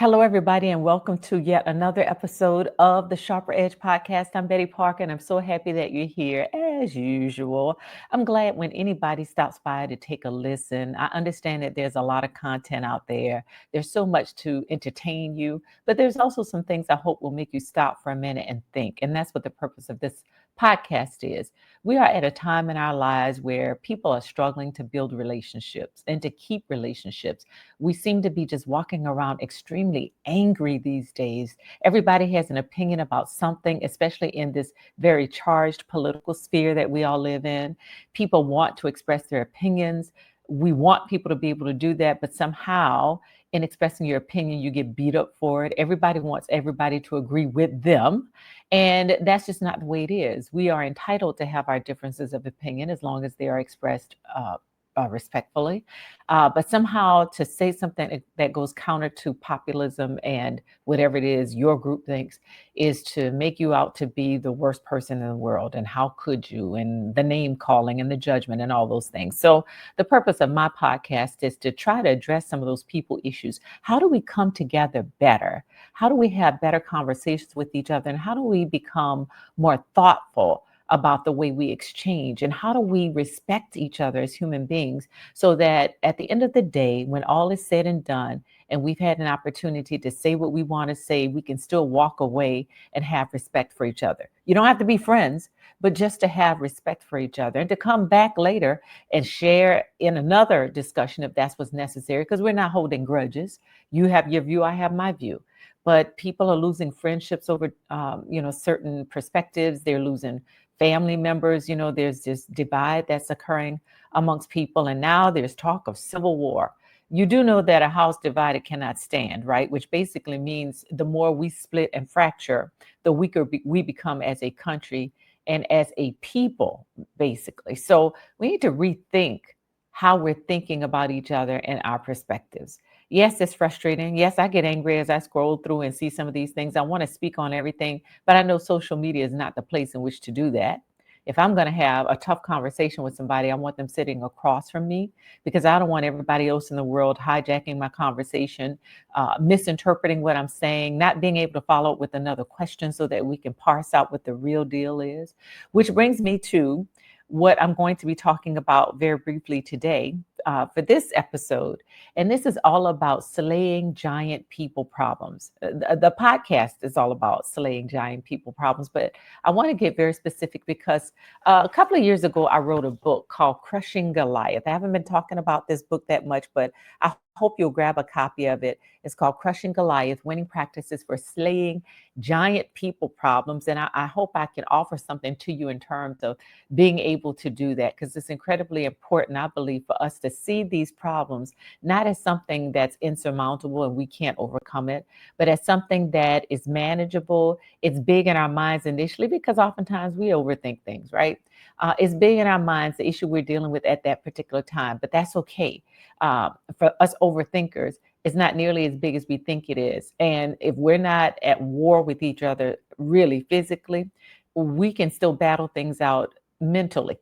Hello, everybody, and welcome to yet another episode of the Sharper Edge podcast. I'm Betty Parker, and I'm so happy that you're here as usual. I'm glad when anybody stops by to take a listen. I understand that there's a lot of content out there. There's so much to entertain you, but there's also some things I hope will make you stop for a minute and think. And that's what the purpose of this podcast is. We are at a time in our lives where people are struggling to build relationships and to keep relationships. We seem to be just walking around extremely angry these days. Everybody has an opinion about something, especially in this very charged political sphere that we all live in. People want to express their opinions. We want people to be able to do that, but somehow in expressing your opinion, you get beat up for it. Everybody wants everybody to agree with them. And that's just not the way it is. We are entitled to have our differences of opinion as long as they are expressed respectfully. But somehow to say something that goes counter to populism and whatever it is your group thinks is to make you out to be the worst person in the world. And how could you? And the name calling and the judgment and all those things. So the purpose of my podcast is to try to address some of those people issues. How do we come together better? How do we have better conversations with each other? And how do we become more thoughtful about the way we exchange, and how do we respect each other as human beings so that at the end of the day, when all is said and done, and we've had an opportunity to say what we want to say, we can still walk away and have respect for each other. You don't have to be friends, but just to have respect for each other and to come back later and share in another discussion if that's what's necessary, because we're not holding grudges. You have your view, I have my view. But people are losing friendships over, certain perspectives. They're losing family members. There's this divide that's occurring amongst people. And now there's talk of civil war. You do know that a house divided cannot stand, right? Which basically means the more we split and fracture, the weaker we become as a country and as a people, basically. So we need to rethink how we're thinking about each other and our perspectives. Yes, it's frustrating. Yes, I get angry as I scroll through and see some of these things. I want to speak on everything, but I know social media is not the place in which to do that. If I'm going to have a tough conversation with somebody, I want them sitting across from me because I don't want everybody else in the world hijacking my conversation, misinterpreting what I'm saying, not being able to follow up with another question so that we can parse out what the real deal is. Which brings me to what I'm going to be talking about very briefly today for this episode. And this is all about slaying giant people problems. The podcast is all about slaying giant people problems, but I want to get very specific because a couple of years ago, I wrote a book called Crushing Goliath. I haven't been talking about this book that much, but I hope you'll grab a copy of it. It's called Crushing Goliath, Winning Practices for Slaying Giant People Problems. And I hope I can offer something to you in terms of being able to do that, because it's incredibly important, I believe, for us to see these problems not as something that's insurmountable and we can't overcome it, but as something that is manageable. It's big in our minds initially because oftentimes we overthink things, right? It's big in our minds, the issue we're dealing with at that particular time, but that's okay. For us overthinkers, it's not nearly as big as we think it is. And if we're not at war with each other really physically, we can still battle things out mentally.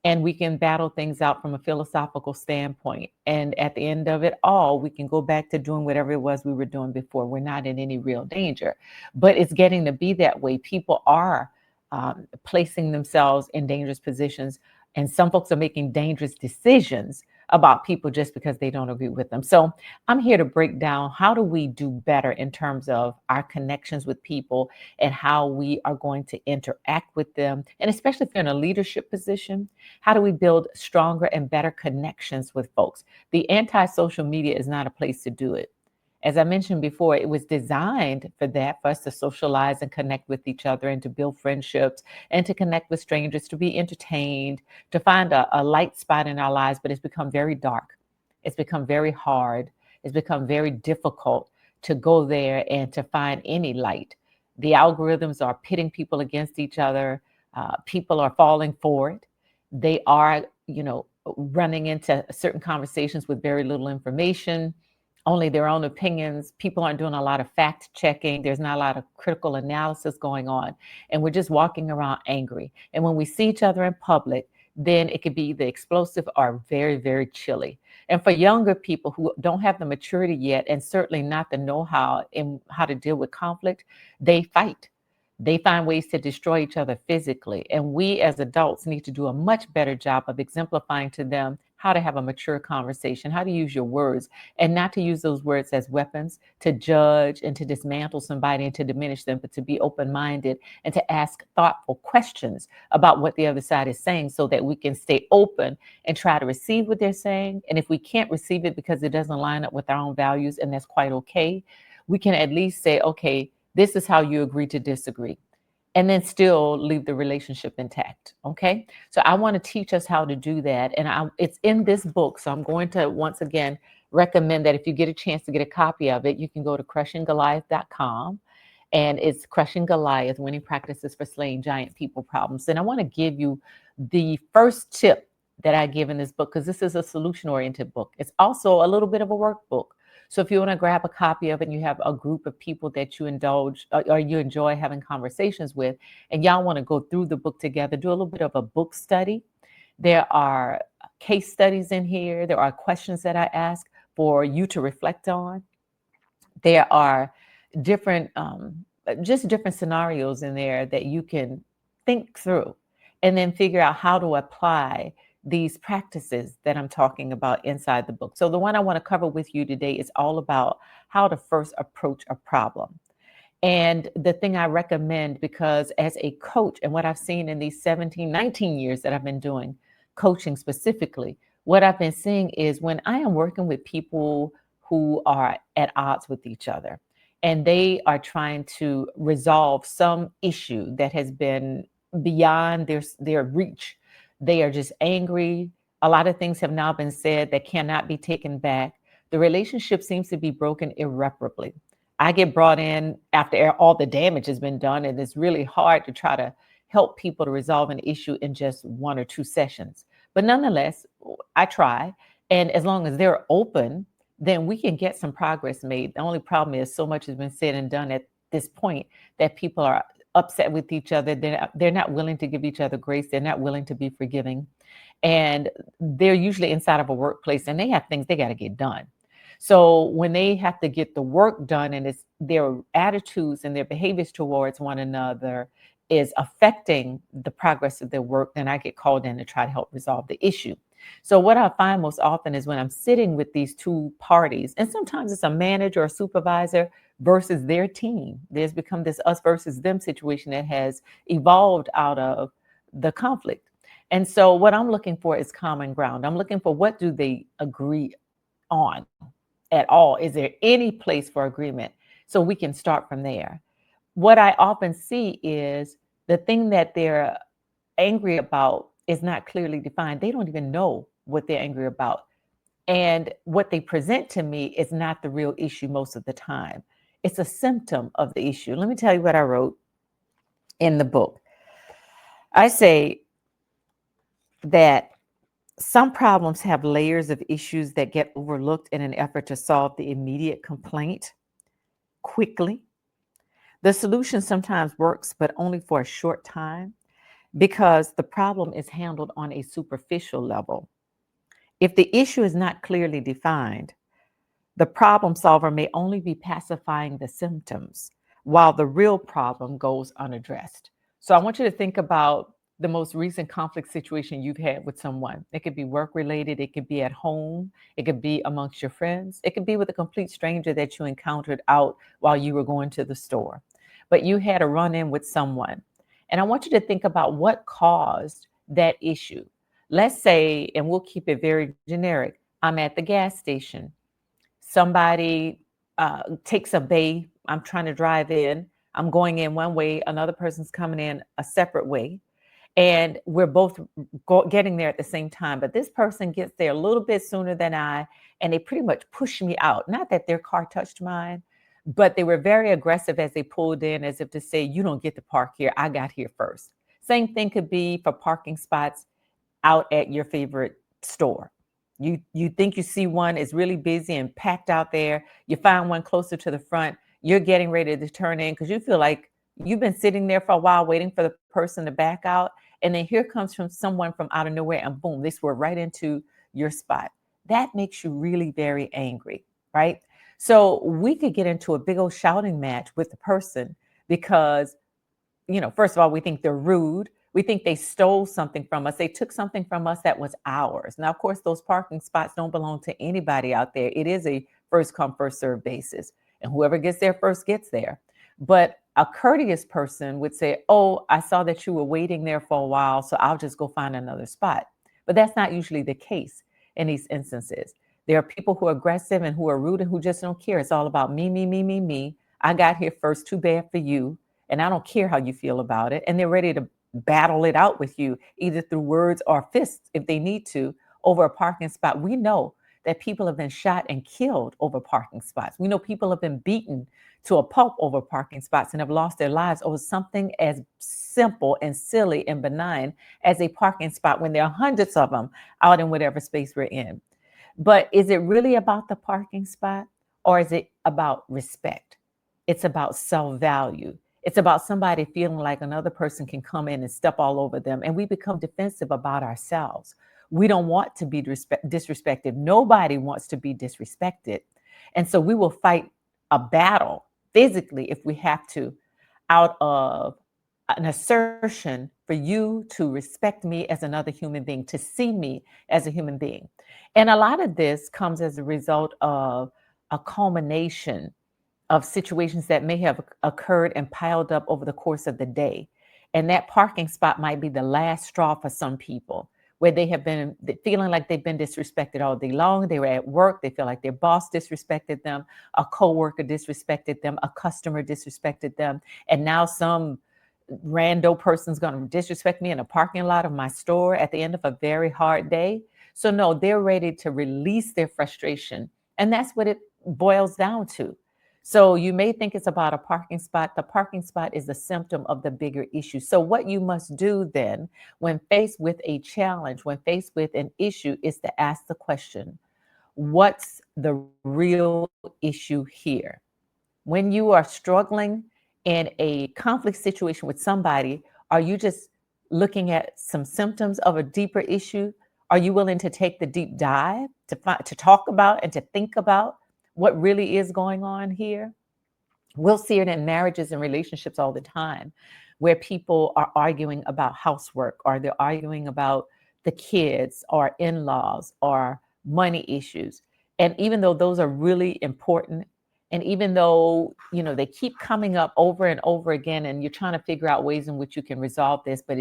And we can battle things out from a philosophical standpoint. And at the end of it all, we can go back to doing whatever it was we were doing before. We're not in any real danger. But it's getting to be that way. People are placing themselves in dangerous positions. And some folks are making dangerous decisions about people just because they don't agree with them. So I'm here to break down how do we do better in terms of our connections with people and how we are going to interact with them. And especially if you're in a leadership position, how do we build stronger and better connections with folks? The anti-social media is not a place to do it. As I mentioned before, it was designed for that, for us to socialize and connect with each other and to build friendships and to connect with strangers, to be entertained, to find a light spot in our lives. But it's become very dark. It's become very hard. It's become very difficult to go there and to find any light. The algorithms are pitting people against each other. People are falling for it. They are, running into certain conversations with very little information, only their own opinions. People aren't doing a lot of fact checking. There's not a lot of critical analysis going on. And we're just walking around angry. And when we see each other in public, then it could be either explosive or very, very chilly. And for younger people who don't have the maturity yet, and certainly not the know-how in how to deal with conflict, they fight. They find ways to destroy each other physically. And we as adults need to do a much better job of exemplifying to them how to have a mature conversation, how to use your words, and not to use those words as weapons to judge and to dismantle somebody and to diminish them, but to be open minded and to ask thoughtful questions about what the other side is saying so that we can stay open and try to receive what they're saying. And if we can't receive it because it doesn't line up with our own values, and that's quite okay, we can at least say, okay, this is how you agree to disagree, and then still leave the relationship intact. Okay. So I want to teach us how to do that. And it's in this book. So I'm going to once again recommend that if you get a chance to get a copy of it, you can go to crushinggoliath.com. And it's Crushing Goliath, Winning Practices for Slaying Giant People Problems. And I want to give you the first tip that I give in this book, because this is a solution-oriented book. It's also a little bit of a workbook. So if you want to grab a copy of it and you have a group of people that you indulge or you enjoy having conversations with, and y'all want to go through the book together, do a little bit of a book study. There are case studies in here. There are questions that I ask for you to reflect on. There are different, just different scenarios in there that you can think through and then figure out how to apply these practices that I'm talking about inside the book. So the one I want to cover with you today is all about how to first approach a problem. And the thing I recommend, because as a coach, and what I've seen in these 17, 19 years that I've been doing coaching specifically, what I've been seeing is when I am working with people who are at odds with each other and they are trying to resolve some issue that has been beyond their reach. They are just angry. A lot of things have now been said that cannot be taken back. The relationship seems to be broken irreparably. I get brought in after all the damage has been done, and it's really hard to try to help people to resolve an issue in just 1 or 2 sessions. But nonetheless, I try. And as long as they're open, then we can get some progress made. The only problem is so much has been said and done at this point that people are upset with each other. They're not willing to give each other grace. They're not willing to be forgiving. And they're usually inside of a workplace and they have things they got to get done. So when they have to get the work done and it's their attitudes and their behaviors towards one another is affecting the progress of their work, then I get called in to try to help resolve the issue. So what I find most often is when I'm sitting with these two parties, and sometimes it's a manager or supervisor versus their team, there's become this us versus them situation that has evolved out of the conflict. And so what I'm looking for is common ground. I'm looking for what do they agree on at all? Is there any place for agreement? So we can start from there. What I often see is the thing that they're angry about is not clearly defined. They don't even know what they're angry about. And what they present to me is not the real issue most of the time. It's a symptom of the issue. Let me tell you what I wrote in the book. I say that some problems have layers of issues that get overlooked in an effort to solve the immediate complaint quickly. The solution sometimes works, but only for a short time because the problem is handled on a superficial level. If the issue is not clearly defined, the problem solver may only be pacifying the symptoms while the real problem goes unaddressed. So I want you to think about the most recent conflict situation you've had with someone. It could be work related, it could be at home, it could be amongst your friends, it could be with a complete stranger that you encountered out while you were going to the store. But you had a run in with someone. And I want you to think about what caused that issue. Let's say, and we'll keep it very generic, I'm at the gas station. Somebody takes a bay. I'm trying to drive in. I'm going in one way. Another person's coming in a separate way. And we're both getting there at the same time. But this person gets there a little bit sooner than I, and they pretty much push me out. Not that their car touched mine, but they were very aggressive as they pulled in, as if to say, you don't get to park here. I got here first. Same thing could be for parking spots out at your favorite store. You think you see one is really busy and packed out there. You find one closer to the front. You're getting ready to turn in because you feel like you've been sitting there for a while waiting for the person to back out. And then here comes from someone from out of nowhere and boom, they swerve right into your spot. that makes you really very angry, right? So we could get into a big old shouting match with the person because, first of all, we think they're rude. We think they stole something from us. They took something from us that was ours. Now, of course, those parking spots don't belong to anybody out there. It is a first come, first serve basis. And whoever gets there first gets there. But a courteous person would say, "Oh, I saw that you were waiting there for a while, so I'll just go find another spot." But that's not usually the case in these instances. There are people who are aggressive and who are rude and who just don't care. It's all about me, me, me, me, me. I got here first. Too bad for you. And I don't care how you feel about it. And they're ready to battle it out with you, either through words or fists if they need to, over a parking spot. We know that people have been shot and killed over parking spots. We know people have been beaten to a pulp over parking spots and have lost their lives over something as simple and silly and benign as a parking spot when there are hundreds of them out in whatever space we're in. But is it really about the parking spot, or is it about respect? It's about self value. It's about somebody feeling like another person can come in and step all over them, and we become defensive about ourselves. We don't want to be disrespected. Nobody wants to be disrespected. And so we will fight a battle physically if we have to, out of an assertion for you to respect me as another human being, to see me as a human being. And a lot of this comes as a result of a culmination of situations that may have occurred and piled up over the course of the day. And that parking spot might be the last straw for some people, where they have been feeling like they've been disrespected all day long. They were at work, they feel like their boss disrespected them, a coworker disrespected them, a customer disrespected them, and now some rando person's going to disrespect me in a parking lot of my store at the end of a very hard day. So no, they're ready to release their frustration. And that's what it boils down to. So you may think it's about a parking spot. The parking spot is a symptom of the bigger issue. So what you must do then, when faced with a challenge, when faced with an issue, is to ask the question, what's the real issue here? When you are struggling in a conflict situation with somebody, are you just looking at some symptoms of a deeper issue? Are you willing to take the deep dive to talk about and to think about what really is going on here? We'll see it in marriages and relationships all the time, where people are arguing about housework, or they're arguing about the kids or in-laws or money issues. And even though those are really important, and even though, they keep coming up over and over again, and you're trying to figure out ways in which you can resolve this, but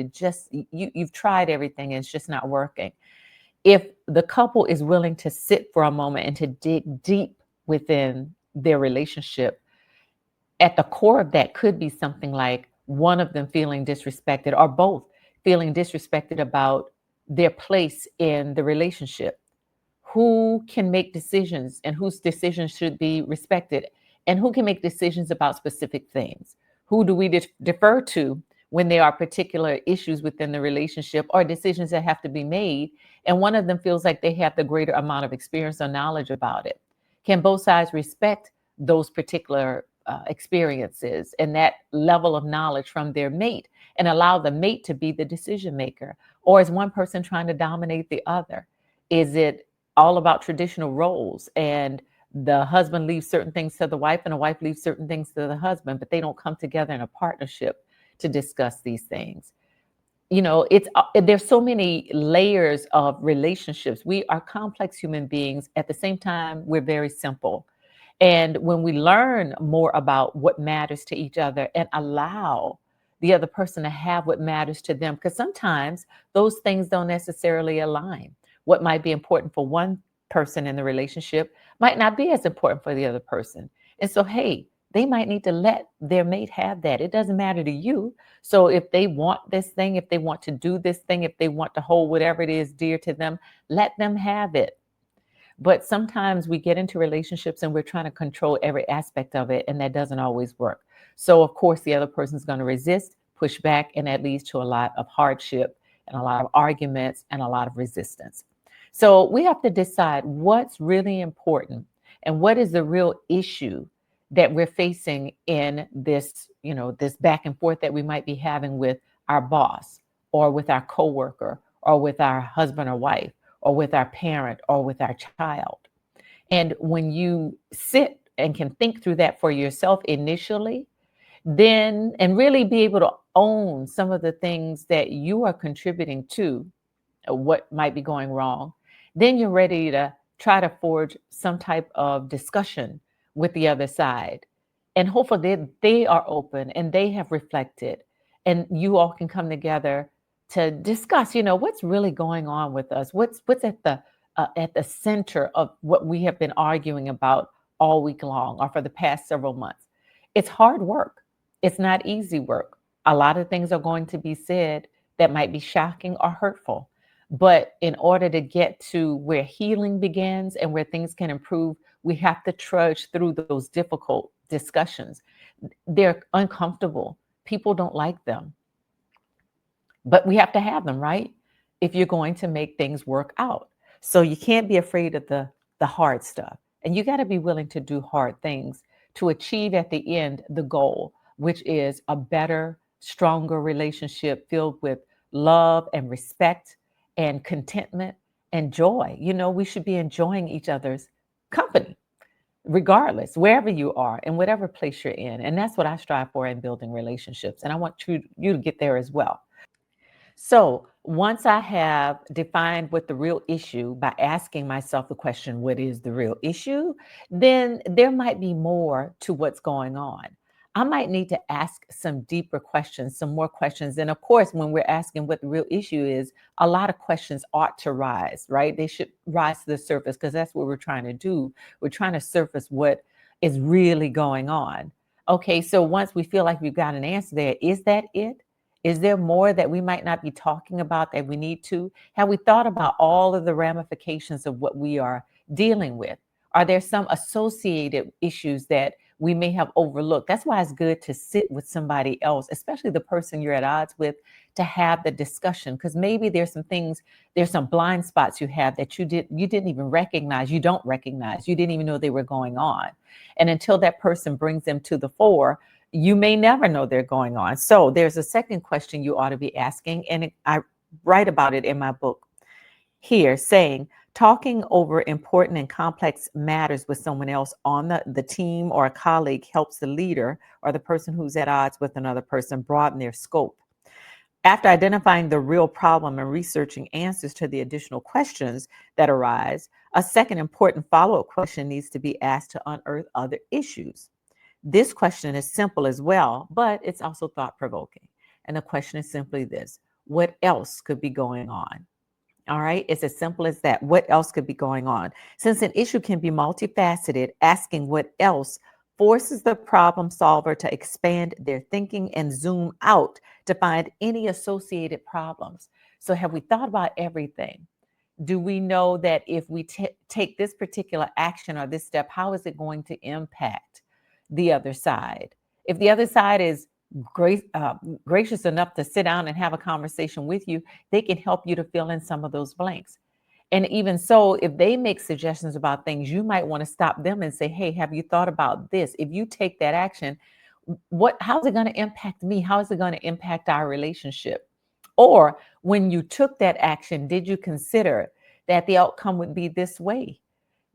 you've tried everything and it's just not working. If the couple is willing to sit for a moment and to dig deep within their relationship, at the core of that could be something like one of them feeling disrespected, or both feeling disrespected about their place in the relationship. Who can make decisions and whose decisions should be respected, and who can make decisions about specific things? Who do we defer to when there are particular issues within the relationship or decisions that have to be made, and one of them feels like they have the greater amount of experience or knowledge about it? Can both sides respect those particular experiences and that level of knowledge from their mate, and allow the mate to be the decision maker? Or is one person trying to dominate the other? Is it all about traditional roles, and the husband leaves certain things to the wife and the wife leaves certain things to the husband, but they don't come together in a partnership to discuss these things? It's there's so many layers of relationships. We are complex human beings. At the same time, we're very simple. And when we learn more about what matters to each other and allow the other person to have what matters to them, because sometimes those things don't necessarily align. What might be important for one person in the relationship might not be as important for the other person. And so, hey, they might need to let their mate have that. It doesn't matter to you. So if they want this thing, if they want to do this thing, if they want to hold whatever it is dear to them, let them have it. But sometimes we get into relationships and we're trying to control every aspect of it, and that doesn't always work. So, of course, the other person's going to resist, push back, and that leads to a lot of hardship and a lot of arguments and a lot of resistance. So, we have to decide what's really important and what is the real issue that we're facing in this, this back and forth that we might be having with our boss, or with our coworker, or with our husband or wife, or with our parent or with our child. And when you sit and can think through that for yourself initially, then and really be able to own some of the things that you are contributing to what might be going wrong, then you're ready to try to forge some type of discussion with the other side. And hopefully they are open and they have reflected, and you all can come together to discuss, what's really going on with us, what's at the center of what we have been arguing about all week long or for the past several months. It's hard work. It's not easy work. A lot of things are going to be said that might be shocking or hurtful. But in order to get to where healing begins and where things can improve, we have to trudge through those difficult discussions. They're uncomfortable. People don't like them, but we have to have them, right? If you're going to make things work out. So you can't be afraid of the hard stuff. And you got to be willing to do hard things to achieve at the end the goal, which is a better, stronger relationship filled with love and respect and contentment and joy. We should be enjoying each other's company, regardless, wherever you are and whatever place you're in. And that's what I strive for in building relationships. And I want you to get there as well. So once I have defined what the real issue by asking myself the question, what is the real issue? Then there might be more to what's going on. I might need to ask some deeper questions, some more questions. And of course, when we're asking what the real issue is, a lot of questions ought to rise, right? They should rise to the surface because that's what we're trying to do. We're trying to surface what is really going on. Okay, so once we feel like we've got an answer there, is that it? Is there more that we might not be talking about that we need to? Have we thought about all of the ramifications of what we are dealing with? Are there some associated issues that we may have overlooked? That's why it's good to sit with somebody else, especially the person you're at odds with, to have the discussion. Because maybe there's some blind spots you have that you didn't even recognize, you don't recognize, you didn't even know they were going on. And until that person brings them to the fore, you may never know they're going on. So there's a second question you ought to be asking, and I write about it in my book here, saying talking over important and complex matters with someone else on the team or a colleague helps the leader or the person who's at odds with another person broaden their scope. After identifying the real problem and researching answers to the additional questions that arise, a second important follow-up question needs to be asked to unearth other issues. This question is simple as well, but it's also thought-provoking. And the question is simply this: what else could be going on? All right, it's as simple as that. What else could be going on? Since an issue can be multifaceted, asking what else forces the problem solver to expand their thinking and zoom out to find any associated problems. So, have we thought about everything? Do we know that if we take this particular action or this step, how is it going to impact the other side? If the other side is gracious enough to sit down and have a conversation with you, they can help you to fill in some of those blanks. And even so, if they make suggestions about things, you might want to stop them and say, hey, have you thought about this? If you take that action, how's it going to impact me? How is it going to impact our relationship? Or when you took that action, did you consider that the outcome would be this way?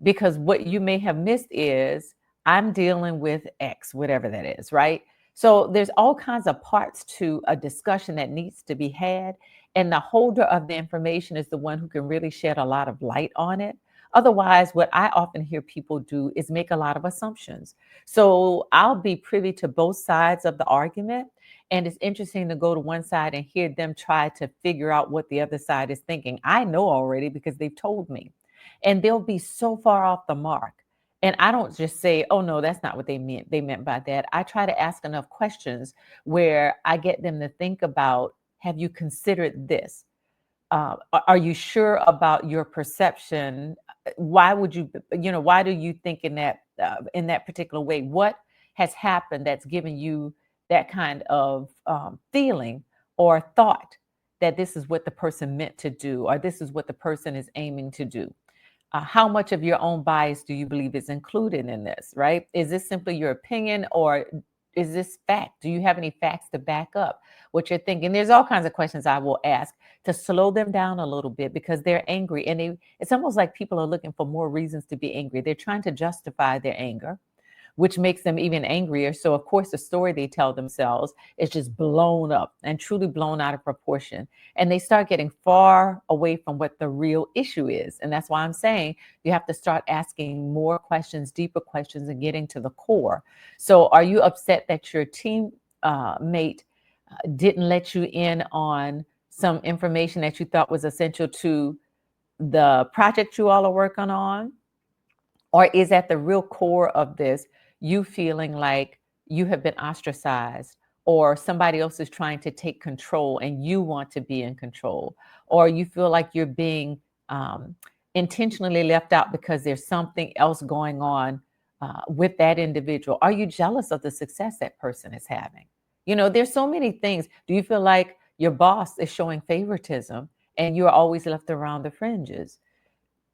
Because what you may have missed is I'm dealing with X, whatever that is, right? So there's all kinds of parts to a discussion that needs to be had. And the holder of the information is the one who can really shed a lot of light on it. Otherwise, what I often hear people do is make a lot of assumptions. So I'll be privy to both sides of the argument. And it's interesting to go to one side and hear them try to figure out what the other side is thinking. I know already because they've told me. And they'll be so far off the mark. And I don't just say, oh, no, that's not what they meant. They meant by that. I try to ask enough questions where I get them to think about, have you considered this? Are you sure about your perception? Why would why do you think in that particular way? What has happened that's given you that kind of feeling or thought that this is what the person meant to do, or this is what the person is aiming to do? How much of your own bias do you believe is included in this, right? Is this simply your opinion, or is this fact? Do you have any facts to back up what you're thinking? There's all kinds of questions I will ask to slow them down a little bit because they're angry, and it's almost like people are looking for more reasons to be angry. They're trying to justify their anger, which makes them even angrier. So, of course, the story they tell themselves is just blown up and truly blown out of proportion. And they start getting far away from what the real issue is. And that's why I'm saying you have to start asking more questions, deeper questions, and getting to the core. So, are you upset that your team mate didn't let you in on some information that you thought was essential to the project you all are working on? Or is at the real core of this you feeling like you have been ostracized, or somebody else is trying to take control and you want to be in control, or you feel like you're being um, intentionally left out because there's something else going on with that individual? Are you jealous of the success that person is having? There's so many things. Do you feel like your boss is showing favoritism and you're always left around the fringes?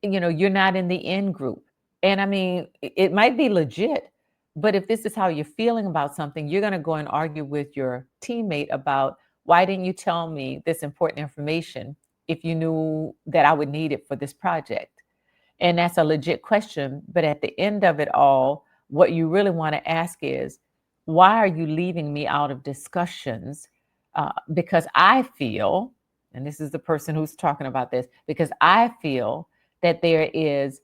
You're not in the in group. And I mean, it might be legit, but if this is how you're feeling about something, you're going to go and argue with your teammate about, why didn't you tell me this important information if you knew that I would need it for this project? And that's a legit question. But at the end of it all, what you really want to ask is, why are you leaving me out of discussions? Because I feel, and this is the person who's talking about this, because I feel that there is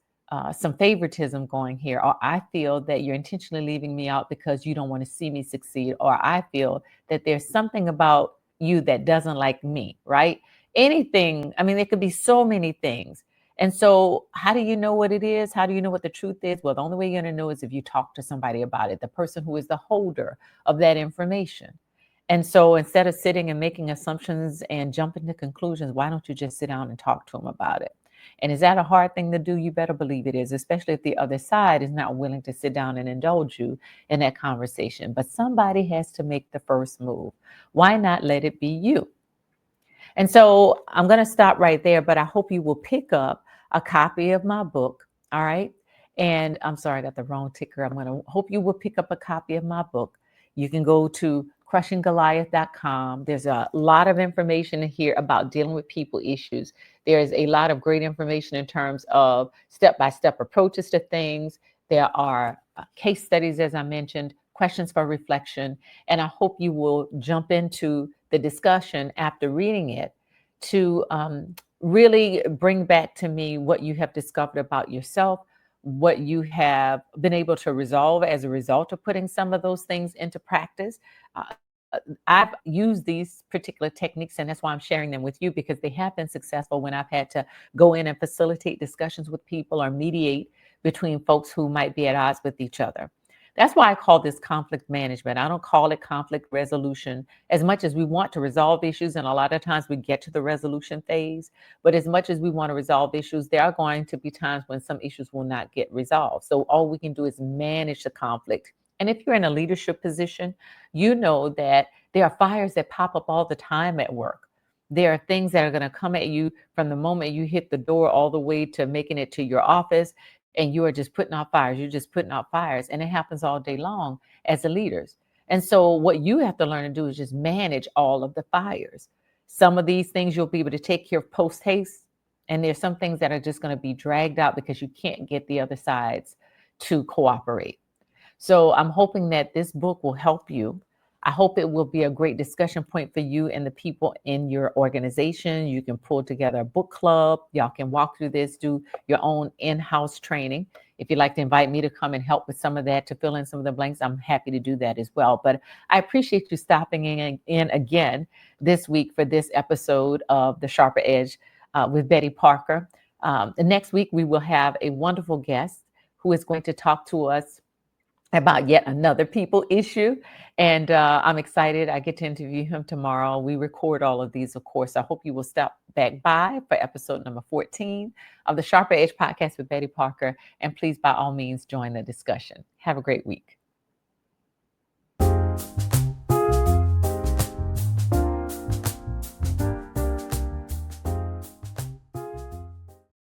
some favoritism going here, or I feel that you're intentionally leaving me out because you don't want to see me succeed, or I feel that there's something about you that doesn't like me, right? Anything, I mean, there could be so many things. And so, how do you know what it is? How do you know what the truth is? Well, the only way you're going to know is if you talk to somebody about it, the person who is the holder of that information. And so, instead of sitting and making assumptions and jumping to conclusions, why don't you just sit down and talk to them about it? And is that a hard thing to do? You better believe it is, especially if the other side is not willing to sit down and indulge you in that conversation. But somebody has to make the first move. Why not let it be you? And so I'm going to stop right there, but I hope you will pick up a copy of my book. All right. And I'm sorry, I got the wrong ticker. I'm going to hope you will pick up a copy of my book. You can go to crushinggoliath.com. There's a lot of information here about dealing with people issues. There's a lot of great information in terms of step-by-step approaches to things. There are case studies, as I mentioned, questions for reflection. And I hope you will jump into the discussion after reading it to really bring back to me what you have discovered about yourself, what you have been able to resolve as a result of putting some of those things into practice. Uh, I've used these particular techniques, and that's why I'm sharing them with you, because they have been successful when I've had to go in and facilitate discussions with people or mediate between folks who might be at odds with each other. That's why I call this conflict management. I don't call it conflict resolution, as much as we want to resolve issues. And a lot of times we get to the resolution phase, but as much as we want to resolve issues, there are going to be times when some issues will not get resolved. So all we can do is manage the conflict. And if you're in a leadership position, you know that there are fires that pop up all the time at work. There are things that are going to come at you from the moment you hit the door all the way to making it to your office, and you are just putting out fires. You're just putting out fires, and it happens all day long as the leaders. And so, what you have to learn to do is just manage all of the fires. Some of these things you'll be able to take care of post haste, and there's some things that are just going to be dragged out because you can't get the other sides to cooperate. So I'm hoping that this book will help you. I hope it will be a great discussion point for you and the people in your organization. You can pull together a book club. Y'all can walk through this, do your own in-house training. If you'd like to invite me to come and help with some of that, to fill in some of the blanks, I'm happy to do that as well. But I appreciate you stopping in again this week for this episode of The Sharper Edge with Betty Parker. Next week, we will have a wonderful guest who is going to talk to us about yet another people issue. And I'm excited. I get to interview him tomorrow. We record all of these, of course. I hope you will stop back by for episode number 14 of the Sharper Edge podcast with Betty Parker. And please, by all means, join the discussion. Have a great week.